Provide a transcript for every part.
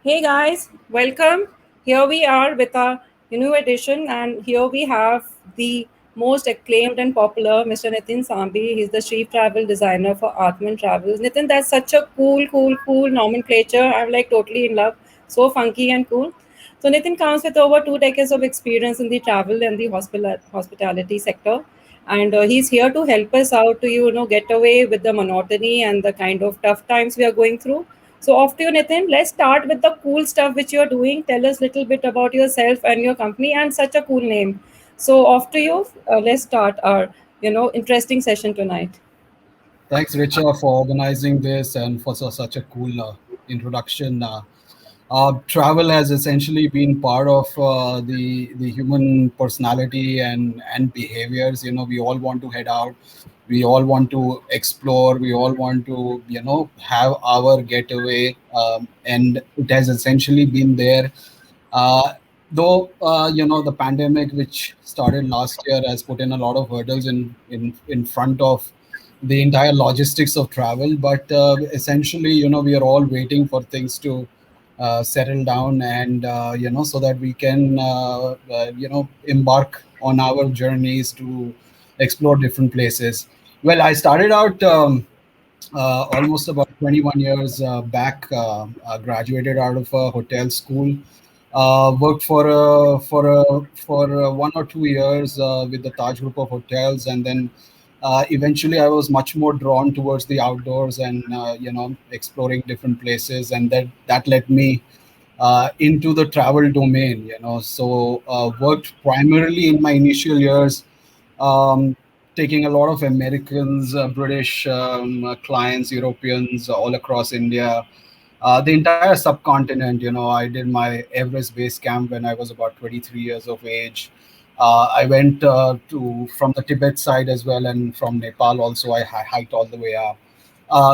Hey guys, welcome. Here we are with our new edition, and here we have the most acclaimed and popular Mr. Nitin Sambi. He's the chief travel designer for Atman Travels. Nitin, that's such a cool nomenclature. I'm like totally in love. So funky and cool. So Nitin comes with over 2 decades of experience in the travel and the hospitality sector, and he's here to help us out to get away with the monotony and the kind of tough times we are going through. So off to you, Nitin. Let's start with the cool stuff which you're doing. Tell us a little bit about yourself and your company, and such a cool name. So off to you. Let's start our interesting session tonight. Thanks, Richa, for organizing this and for such a cool introduction. Travel has essentially been part of the human personality and behaviors. We all want to head out. We all want to explore. We all want to have our getaway, and it has essentially been there. Uh, though the pandemic, which started last year, has put in a lot of hurdles in front of the entire logistics of travel. But essentially, we are all waiting for things to settle down, and so that we can embark on our journeys to explore different places. Well, I started out. Almost about 21 years back, graduated out of a hotel school, worked for 1 or 2 years with the Taj Group of hotels, and then eventually I was much more drawn towards the outdoors and exploring different places, and that led me into the travel domain. So worked primarily in my initial years, um, taking a lot of Americans, British clients, Europeans all across India, the entire subcontinent. I did my Everest base camp when I was about 23 years of age. I went to from the Tibet side as well, and from Nepal also. I hiked all the way up.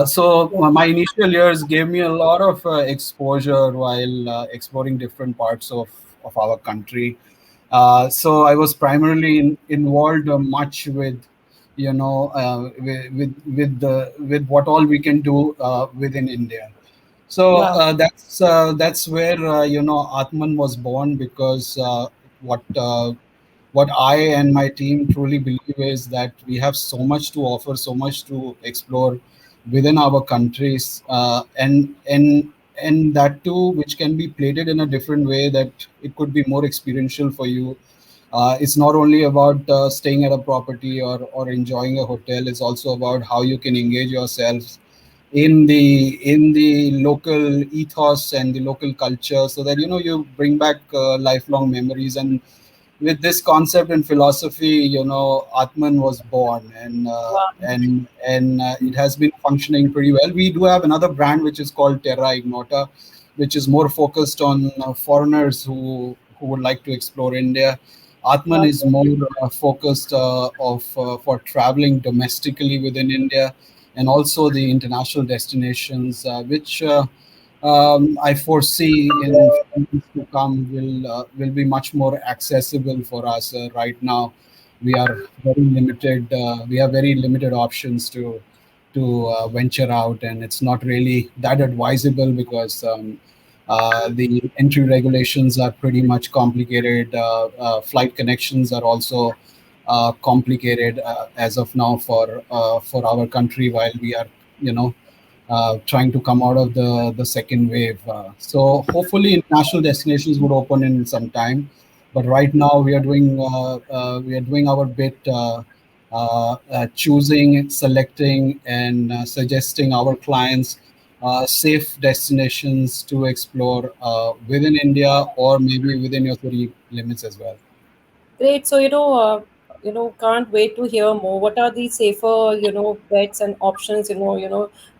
So my initial years gave me a lot of exposure while exploring different parts of our country. So I was primarily involved much with, with what all we can do within India. So Wow. that's where Atman was born, because what what I and my team truly believe is that we have so much to offer, so much to explore within our countries, and that too, which can be plated in a different way, that it could be more experiential for you. It's not only about staying at a property or enjoying a hotel. It's also about how you can engage yourselves in the local ethos and the local culture, so that you bring back lifelong memories. And with this concept and philosophy, Atman was born, and Wow. it has been functioning pretty well. We do have another brand which is called Terra Ignota, which is more focused on foreigners who would like to explore India. Atman is Okay. more focused of for traveling domestically within India, and also the international destinations, which I foresee in years to come will be much more accessible for us. Right now, we are very limited. We have very limited options to venture out, and it's not really that advisable, because the entry regulations are pretty much complicated. Flight connections are also complicated as of now for our country, while we are you know trying to come out of the second wave. So hopefully international destinations would open in some time, but right now we are doing our bit, choosing, selecting, and suggesting our clients safe destinations to explore within India, or maybe within your city limits as well. Great. So, can't wait to hear more. What are the safer, bets and options?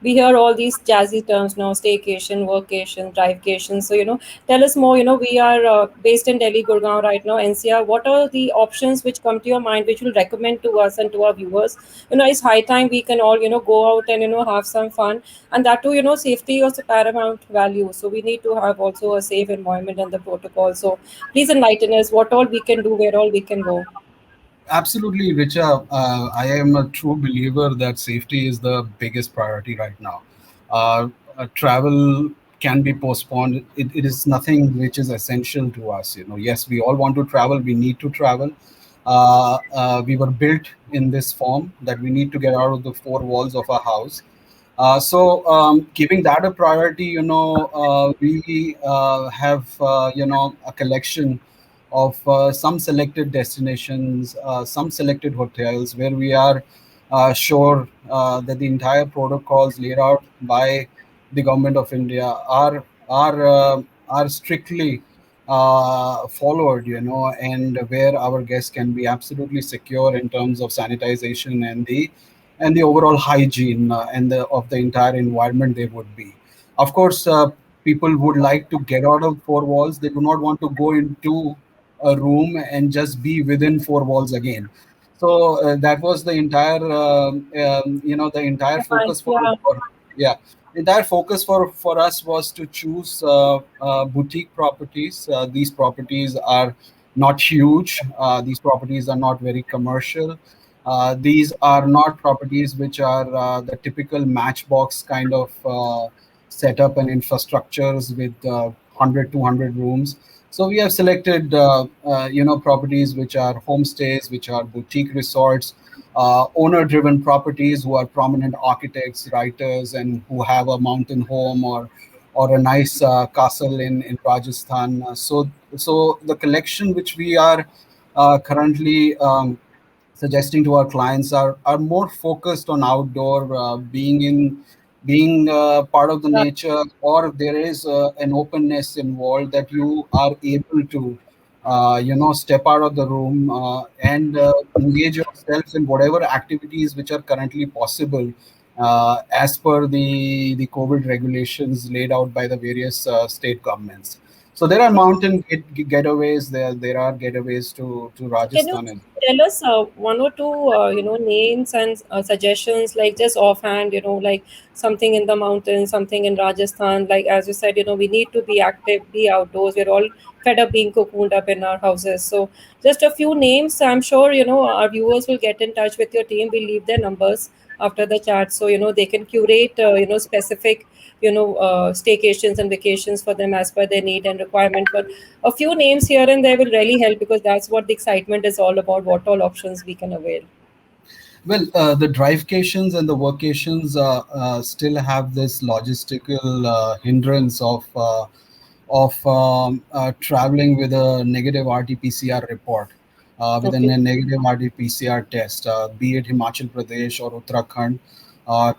We hear all these jazzy terms now: staycation, workation, drivecation. So, tell us more. We are based in Delhi, Gurgaon right now, NCR. What are the options which come to your mind, which you will recommend to us and to our viewers? It's high time we can all, go out and have some fun, and that too, safety is a paramount value. So we need to have also a safe environment and the protocol. So please enlighten us what all we can do, where all we can go. Absolutely, Richa. I am a true believer that safety is the biggest priority right now. Travel can be postponed. It is nothing which is essential to us. Yes, we all want to travel. We need to travel. We were built in this form that we need to get out of the four walls of our house. So giving that a priority, we have a collection of some selected destinations, some selected hotels where we are sure that the entire protocols laid out by the government of India are strictly followed, and where our guests can be absolutely secure in terms of sanitization and the overall hygiene and of the entire environment they would be. Of course, people would like to get out of four walls. They do not want to go into a room and just be within four walls again. So that was the entire, the entire Fine. focus Yeah. yeah, the entire focus for us was to choose boutique properties. These properties are not huge. These properties are not very commercial. These are not properties which are the typical matchbox kind of setup and infrastructures with 100, 200 rooms. So we have selected, properties which are homestays, which are boutique resorts, owner-driven properties who are prominent architects, writers, and who have a mountain home or a nice castle in Rajasthan. So the collection which we are currently suggesting to our clients are more focused on outdoor, being part of the Yeah. nature, or there is an openness involved that you are able to step out of the room and engage yourself in whatever activities which are currently possible as per the COVID regulations laid out by the various state governments. So there are mountain getaways. There are getaways to Can you Rajasthan as well. tell us one or two, names and suggestions, like just offhand, like something in the mountains, something in Rajasthan? Like as you said, we need to be active, be outdoors. We're all fed up being cocooned up in our houses. So just a few names. I'm sure our viewers will get in touch with your team. We'll leave their numbers after the chat, so they can curate specific staycations and vacations for them as per their need and requirement. But a few names here and there will really help, because that's what the excitement is all about, what all options we can avail. Well, the drivecations and the workations still have this logistical hindrance of traveling with a negative RT-PCR report, with a Okay. negative RT-PCR test, be it Himachal Pradesh or Uttarakhand.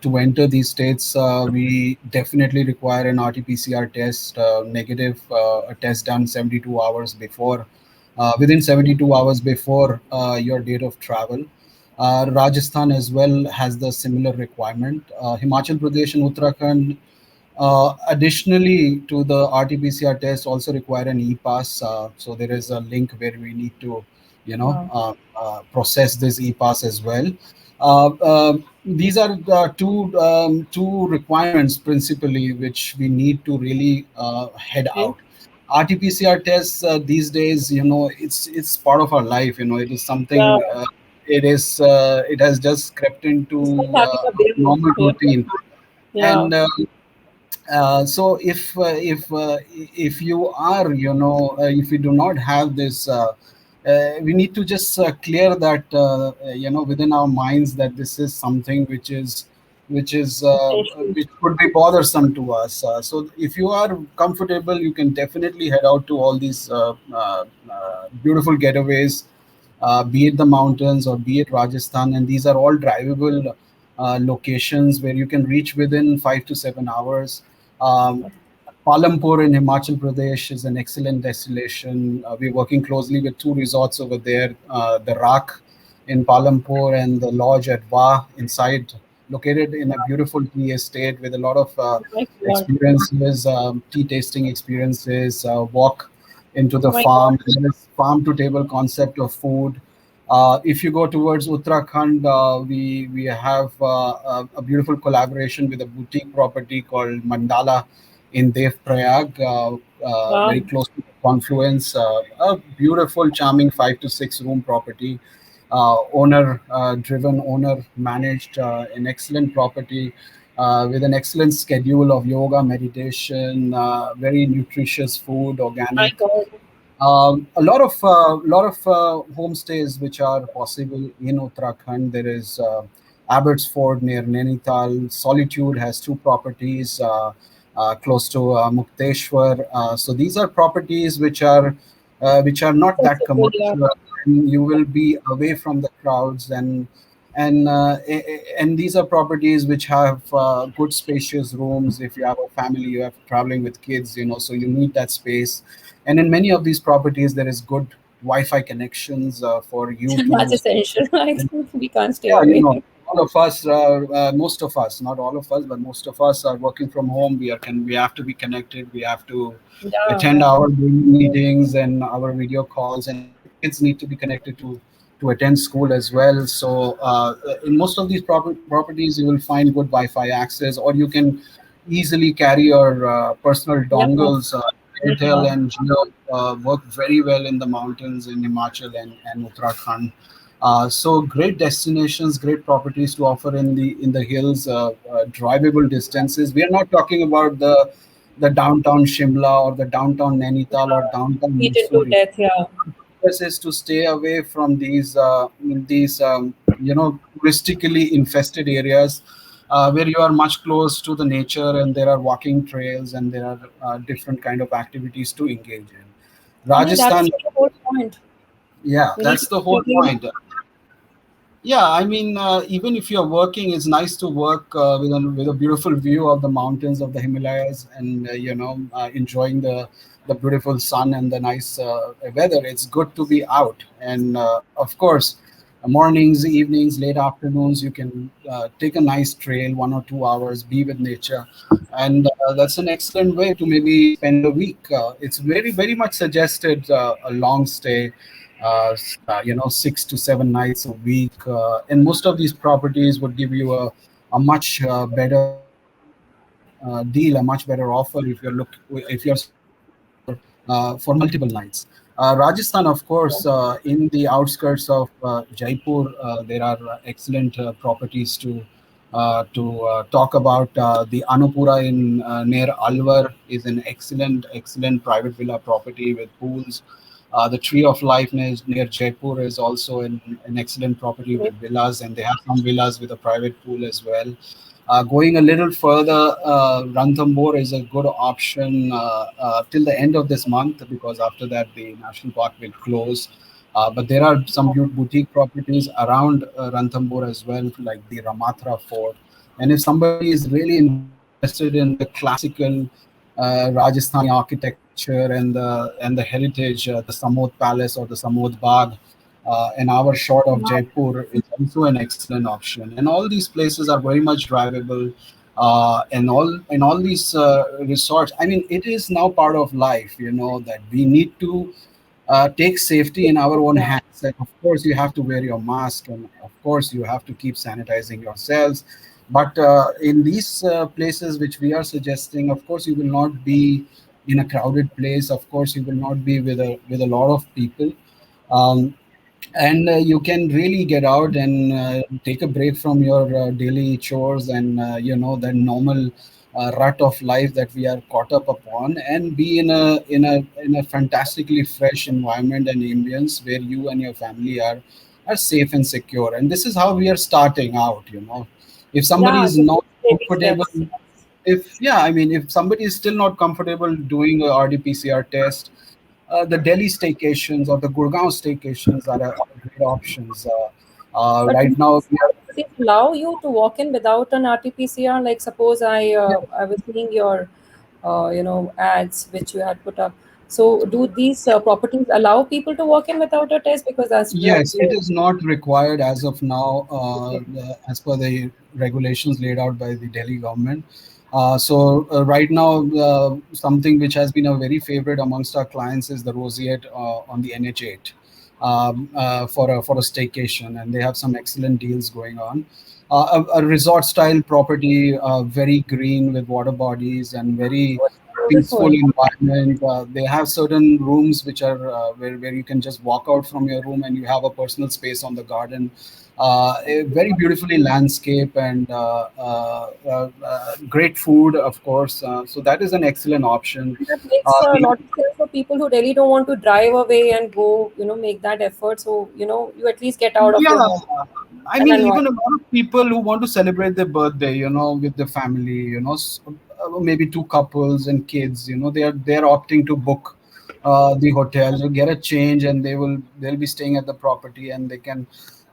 To enter these states, we definitely require an RT-PCR test, negative, a test done 72 hours before, within 72 hours before your date of travel. Rajasthan as well has the similar requirement. Himachal Pradesh and Uttarakhand, additionally to the RT-PCR test, also require an e-pass. So there is a link where we need to, Wow. process this e-pass as well. These are two requirements principally which we need to really head Okay. out. RT-PCR tests these days, it's part of our life. It is Yeah. something. It has just crept It's like into having a our baby. normal Yeah. routine. Yeah. And so if you are, if you do not have this, we need to just clear that, within our minds, that this is something which is Essential. which could be bothersome to us. So if you are comfortable, you can definitely head out to all these beautiful getaways, be it the mountains or be it Rajasthan, and these are all drivable locations where you can reach within 5 to 7 hours. Um, Palampur in Himachal Pradesh is an excellent destination. We're working closely with two resorts over there, the Rak in Palampur and the Lodge at Va inside, located in a beautiful tea estate with a lot of My God. experiences, tea tasting experiences, walk into the My God. farm, there is farm to table concept of food. If you go towards Uttarakhand, we have a beautiful collaboration with a boutique property called Mandala in Dev Prayag, Wow. very close to the confluence. A beautiful, charming 5 to 6 room property, owner driven, owner managed, an excellent property. with an excellent schedule of yoga, meditation, very nutritious food, My organic. God. A lot of homestays which are possible in Uttarakhand. There is Abbotsford near Nainital. Solitude has two properties close to Mukteshwar. So these are properties which are not that Accessible, yeah. commercial. And you will be away from the crowds, and these are properties which have good spacious rooms. If you have a family, you have traveling with kids, so you need that space. And in many of these properties, there is good Wi-Fi connections for you That's to. essential. I think we can't stay Yeah, away. all of us, most of us, not all of us, but most of us are working from home. We have to be connected. We have to Yeah, attend yeah. our daily meetings and our video calls, and kids need to be connected to attend school as well. So in most of these properties, you will find good Wi-Fi access, or you can easily carry your personal Yeah. dongles. Airtel Yeah. and Jio work very well in the mountains in Himachal and Uttarakhand. So great destinations, great properties to offer in the hills, drivable distances. We are not talking about the downtown Shimla or the downtown Nainital or downtown Beaten to Mussoorie. death, yeah. Purpose is to stay away from these touristically infested areas where you are much close to the nature, and there are walking trails, and there are different kind of activities to engage in. I mean, that's Rajasthan, the whole point. yeah, You need that's to the be whole really, point. Yeah, I mean, even if you're working, it's nice to work with a beautiful view of the mountains of the Himalayas, and enjoying the beautiful sun and the nice weather. It's good to be out, and of course, mornings, evenings, late afternoons, you can take a nice trail, 1 or 2 hours, be with nature, and that's an excellent way to maybe spend a week. It's very much suggested a long stay, 6 to 7 nights a week. And most of these properties would give you a much better deal, a much better offer if you're staying for multiple nights. Rajasthan, of course, in the outskirts of Jaipur, there are excellent properties to talk about. The Anupura in near Alwar is an excellent private villa property with pools. The Tree of Life near Jaipur is also an excellent property with villas, and they have some villas with a private pool as well. Going a little further, Ranthambore is a good option till the end of this month, because after that the national park will close. But there are some boutique properties around Ranthambore as well, like the Ramatra Fort. And if somebody is really interested in the classical Rajasthani architecture and the heritage, the Samod Palace or the Samod Bagh, an hour short of Jaipur is also an excellent option. And all these places are very much drivable. And all these resorts. I mean, it is now part of life. That we need to take safety in our own yeah. hands. Like, of course, you have to wear your mask, and of course, you have to keep sanitizing yourselves. But in these places which we are suggesting, of course, you will not be in a crowded place. Of course, you will not be with a lot of people. Um, and you can really get out and take a break from your daily chores and the normal rut of life that we are caught up upon, and be in a fantastically fresh environment and ambience where you and your family are safe and secure. And this is how we are starting out. If somebody Yeah, is to not take baby comfortable, steps. if somebody is still not comfortable doing a RT-PCR test, the Delhi staycations or the Gurgaon staycations are great options. But do Right now, these places allow you to walk in without an RT-PCR? Like, suppose yeah, I was seeing your, ads which you had put up. So, do these properties allow people to walk in without a test? Because that's yes, it so. is not required as of now, Okay. as per the regulations laid out by the Delhi government. So right now, something which has been a very favorite amongst our clients is the Roseate on the NH8 for a staycation, and they have some excellent deals going on. A resort style property, very green with water bodies and very peaceful beautiful. environment. They have certain rooms which are where you can just walk out from your room and you have a personal space on the garden. A very beautifully landscape and great food, of course. So that is an excellent option. And that makes Uh, a the- lot of sense for people who really don't want to drive away and go, make that effort. So, you at least get out of your yeah, home I and mean, unwind. even a lot of people who want to celebrate their birthday, with the family, maybe two couples and kids, they're opting to book the hotel to get a change, and they'll be staying at the property, and they can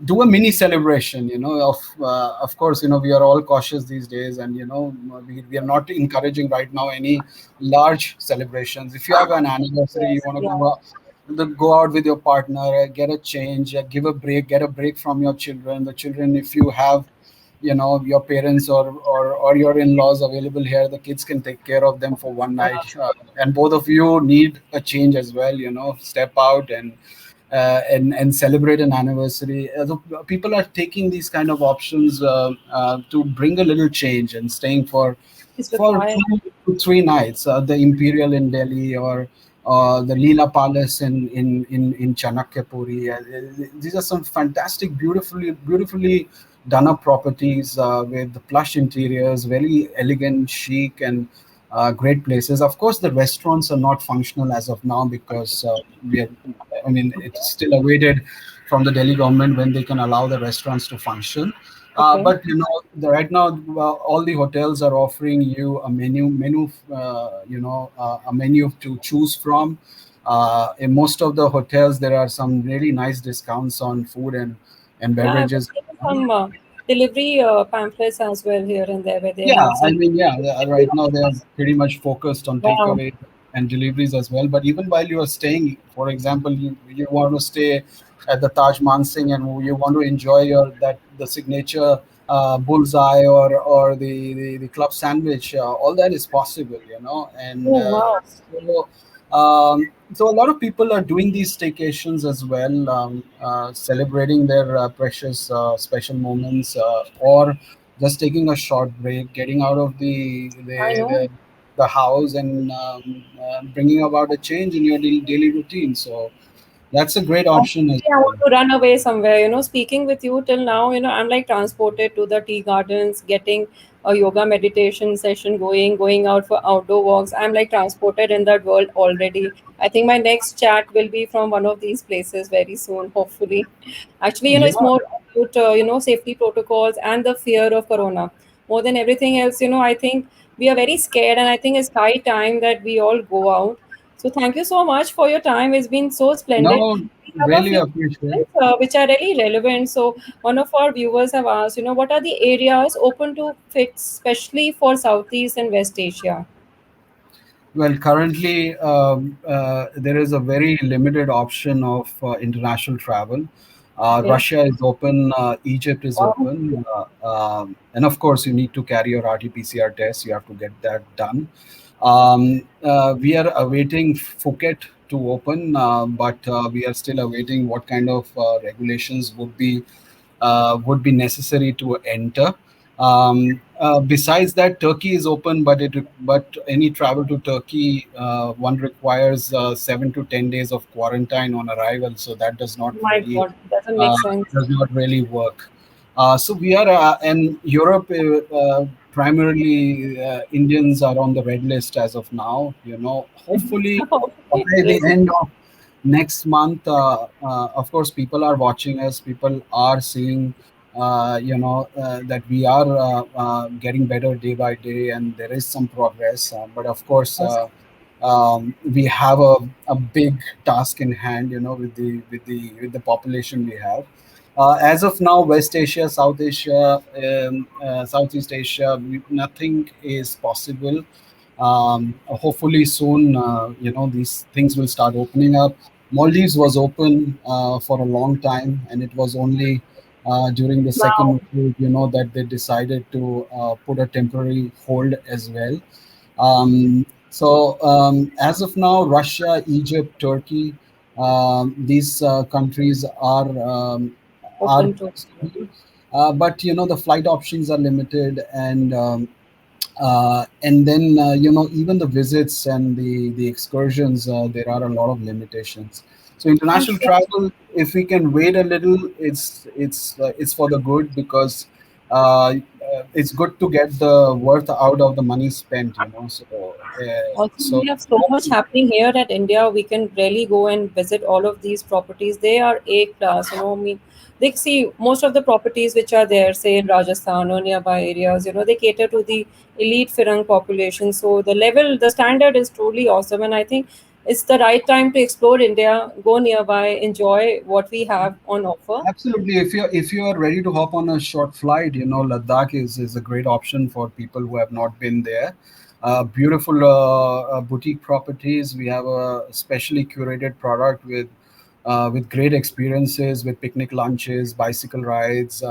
do a mini celebration. Of course, we are all cautious these days, and we are not encouraging right now any large celebrations. If you have an anniversary, you Yes, want to yeah. go out with your partner, get a change, give a break, get a break from your children. The children, if you have, your parents or your in-laws available here, the kids can take care of them for one night, and both of you need a change as well. Step out and celebrate an anniversary. So people are taking these kind of options to bring a little change and staying for It's for required. 2 to 3 nights. The Imperial in Delhi or the Leela Palace in Chanakyapuri. These are some fantastic, beautifully done up properties with plush interiors, very elegant, chic, and great places. Of course, the restaurants are not functional as of now because we are. I mean, it's still awaited from the Delhi government when they can allow the restaurants to function. Okay. But right now, all the hotels are offering you a menu to choose from. In most of the hotels, there are some really nice discounts on food and Yeah, I've been beverages. seeing some delivery pamphlets as well here and there where they Yeah, have I some. mean, yeah, right now they are pretty much focused on Wow. takeaway and deliveries as well. But even while you are staying, for example, you want to stay at the Taj Mansingh and you want to enjoy the signature bullseye or the club sandwich, all that is possible, and Oh, wow. so a lot of people are doing these staycations as well, celebrating their precious special moments, or just taking a short break, getting out of I know. the house and bringing about a change in your daily routine. So that's a great option as Honestly, I well. want to run away somewhere. Speaking with you till now, I'm like transported to the tea gardens, getting a yoga meditation session going out for outdoor walks. I'm like transported in that world already. I think my next chat will be from one of these places very soon, hopefully. Actually, Yeah, it's more about, safety protocols and the fear of corona. More than everything else, I think we are very scared, and I think it's high time that we all go out. So thank you so much for your time. It's been so splendid. no, We have a really few appreciate. questions which are really relevant. So one of our viewers have asked, what are the areas open to fit, especially for Southeast and West Asia? Well, currently there is a very limited option of international travel. Yeah. Russia is open, Egypt is Wow. open, and of course, you need to carry your RT-PCR test. You have to get that done. We are awaiting Phuket to open, but we are still awaiting what kind of regulations would be necessary to enter. Besides that, Turkey is open, but any travel to Turkey, one requires 7 to 10 days of quarantine on arrival, so that My God, doesn't make sense. does not really work. So we are in Europe. Primarily, Indians are on the red list as of now. Hopefully by the Yes. end of next month, of course, people are watching us. People are seeing, that we are getting better day by day, and there is some progress. But of course, we have a big task in hand, with the population we have. As of now, West Asia, South Asia, Southeast Asia, nothing is possible. Hopefully soon, these things will start opening up. Maldives was open for a long time, and it was only during the Wow. second wave, that they decided to put a temporary hold as well. So as of now, Russia, Egypt, Turkey, these countries are Open to. possible, but the flight options are limited, and And then even the visits and the excursions, there are a lot of limitations. So I'm international sure. travel, if we can wait a little, it's for the good, because it's good to get the worth out of the money spent, Also, so we have so much happening here at India. We can really go and visit all of these properties. They are A class, I mean, they see most of the properties which are there, say in Rajasthan or nearby areas, they cater to the elite Firang population. So the standard is truly awesome. And I think it's the right time to explore India, go nearby, enjoy what we have on offer. absolutely. If you are ready to hop on a short flight, Ladakh is a great option for people who have not been there. Beautiful boutique properties. We have a specially curated product with great experiences, with picnic lunches, bicycle rides,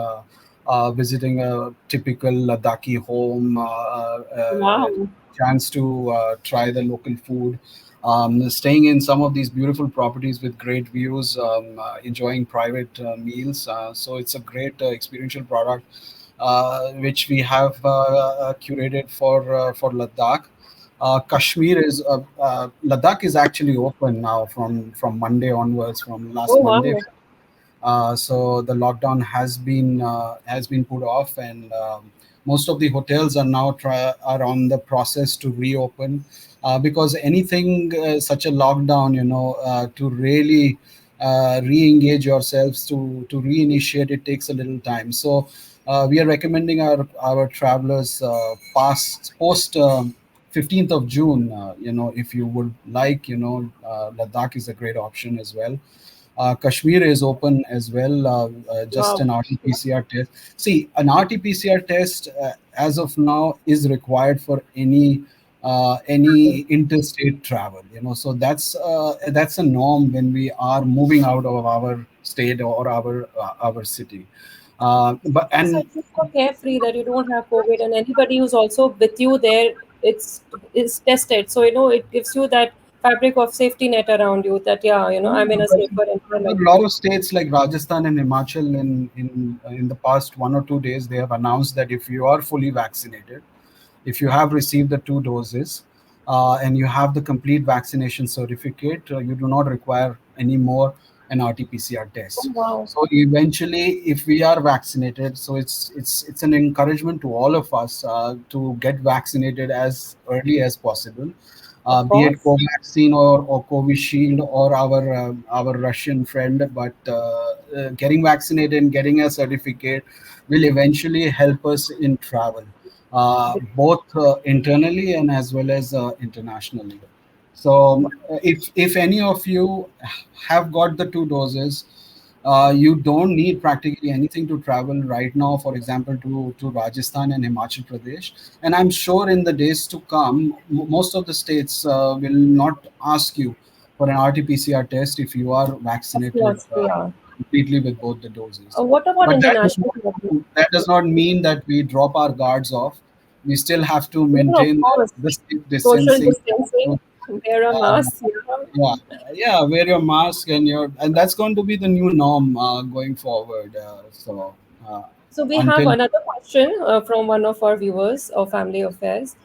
visiting a typical Ladakhi home, Wow. chance to try the local food, staying in some of these beautiful properties with great views, enjoying private meals. So it's a great experiential product, which we have curated for Ladakh. Kashmir is Ladakh is actually open now from Monday onwards, from Oh, last Monday. wow. So the lockdown has been put off, and most of the hotels are now are on the process to reopen, because anything such a lockdown, to really re-engage yourselves, to reinitiate, it takes a little time. So we are recommending our travelers past post 15th of June. If you would like, Ladakh is a great option as well. Kashmir is open as well, just Wow. an RT-PCR test. See, an RT-PCR test, as of now, is required for any interstate travel. So that's a norm when we are moving out of our state or our city. But So and it's just so carefree that you don't have COVID, and anybody who's also with you there, it's is tested. So it gives you that fabric of safety net around you. That yeah, Yeah, I'm in a but safer a environment. lot of states like Rajasthan and Himachal, in the past 1 or 2 days, they have announced that if you are fully vaccinated, if you have received the two doses, and you have the complete vaccination certificate, you do not require any more an RT-PCR Oh, test. wow, So eventually, if we are vaccinated, so it's an encouragement to all of us to get vaccinated as early as possible, of be it course. Covaxin or Covishield or our Russian friend. But getting vaccinated and getting a certificate will eventually help us in travel, both internally and as well as internationally. So if any of you have got the two doses, you don't need practically anything to travel right now, for example, to Rajasthan and Himachal Pradesh. And I'm sure in the days to come, most of the states will not ask you for an RT-PCR test if you are Of vaccinated course, yeah. completely with both the doses. What about But international travel? that does not mean that we drop our guards off. We still have to No, of maintain course. the safe Social distancing. distancing, wear a Uh, mask. Yeah. yeah, yeah, wear your mask, and that's going to be the new norm going forward. Uh, So we have until another question from one of our viewers of Family Affairs.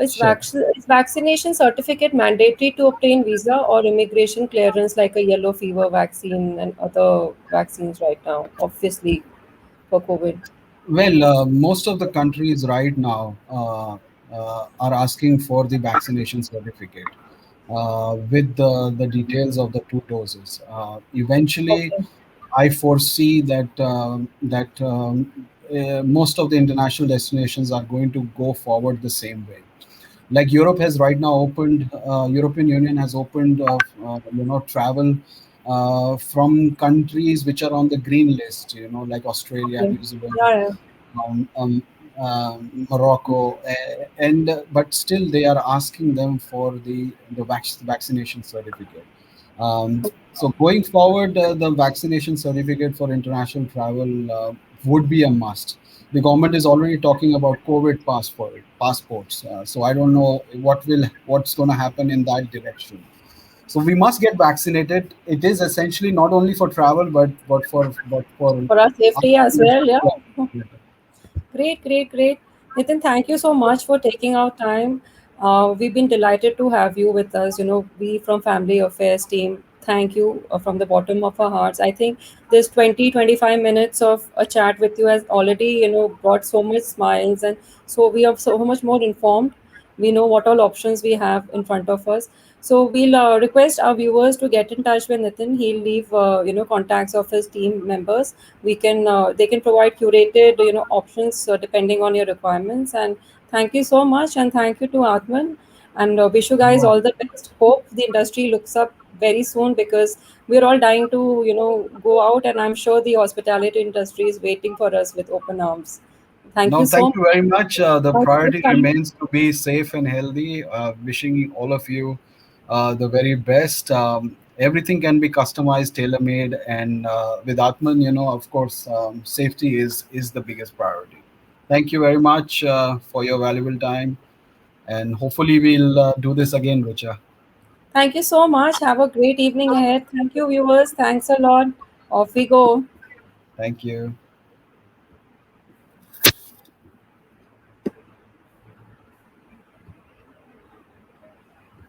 Sure. Is vaccination certificate mandatory to obtain visa or immigration clearance like a yellow fever vaccine and other vaccines right now, obviously for COVID? Well, most of the countries right now are asking for the vaccination certificate with the details of the two doses. Eventually, Okay. I foresee that most of the international destinations are going to go forward the same way. Like Europe has right now opened, European Union has opened, travel from countries which are on the green list, like Australia, Okay. New Zealand, Yeah, yeah. um, um, Morocco, and but still they are asking them for the vaccination certificate. So going forward, the vaccination certificate for international travel would be a must. The government is already talking about COVID passports. So I don't know what's going to happen in that direction. So we must get vaccinated. It is essentially not only for travel, but for For our safety as well. Yeah. yeah. Great, great, great. Nitin, thank you so much for taking our time. We've been delighted to have you with us. We from Family Affairs team, thank you from the bottom of our hearts. I think this 20-25 minutes of a chat with you has already, brought so much smiles. And so we are so much more informed. We know what all options we have in front of us. So we'll request our viewers to get in touch with Nitin. He'll leave, contacts of his team members. They can provide curated, options depending on your requirements. And thank you so much, and thank you to Atman, and wish you guys No, all the best. Hope the industry looks up very soon, because we're all dying to, go out, and I'm sure the hospitality industry is waiting for us with open arms. Thank you no, so thank much. you very much. The Thanks for the priority time. remains to be safe and healthy. Wishing all of you the very best. Everything can be customized, tailor-made, and with Atman, of course, safety is the biggest priority. Thank you very much for your valuable time, and hopefully we'll do this again, Richa. Thank you so much. Have a great evening ahead. Thank you, viewers. Thanks a lot. Off we go. Thank you.